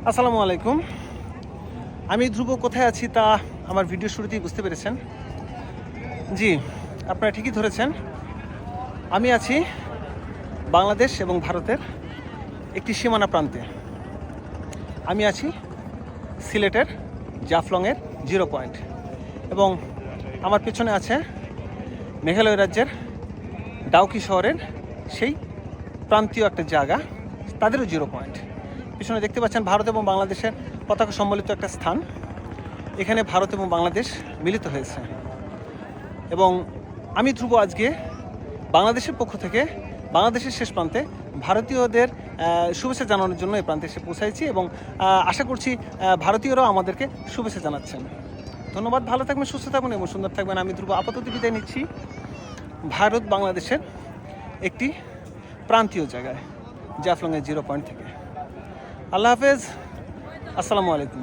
আসসালামু আলাইকুম। আমি ধ্রুব কোথায় আছি তা আমার ভিডিও শুরুতেই বুঝতে পেরেছেন। জি, আপনারা ঠিকই ধরেছেন। আমি আছি বাংলাদেশ এবং ভারতের একটি সীমানা প্রান্তে। আমি আছি সিলেটের জাফলংয়ের 0 পয়েন্ট এবং আমার পেছনে আছে মেঘালয় রাজ্যের ডাউকি শহরের সেই প্রান্তীয় একটা জায়গা, তাদেরও 0 পয়েন্ট। পিছনে দেখতে পাচ্ছেন ভারত এবং বাংলাদেশের পতাকা সম্বলিত একটা স্থান। এখানে ভারত এবং বাংলাদেশ মিলিত হয়েছে এবং আমি ধ্রুব আজকে বাংলাদেশের পক্ষ থেকে বাংলাদেশের শেষ প্রান্তে ভারতীয়দের শুভেচ্ছা জানানোর জন্য এই প্রান্তে এসে পৌঁছাইছি এবং আশা করছি ভারতীয়রাও আমাদেরকে শুভেচ্ছা জানাচ্ছেন। ধন্যবাদ। ভালো থাকবেন, সুস্থ থাকবেন এবং সুন্দর থাকবেন। আমি ধ্রুব আপাতত বিদায় নিচ্ছি ভারত বাংলাদেশের একটি প্রান্তীয় জায়গায় জাফলংয়ের 0 পয়েন্ট থেকে। আল্লাহ হাফেজ, আসসালামু আলাইকুম।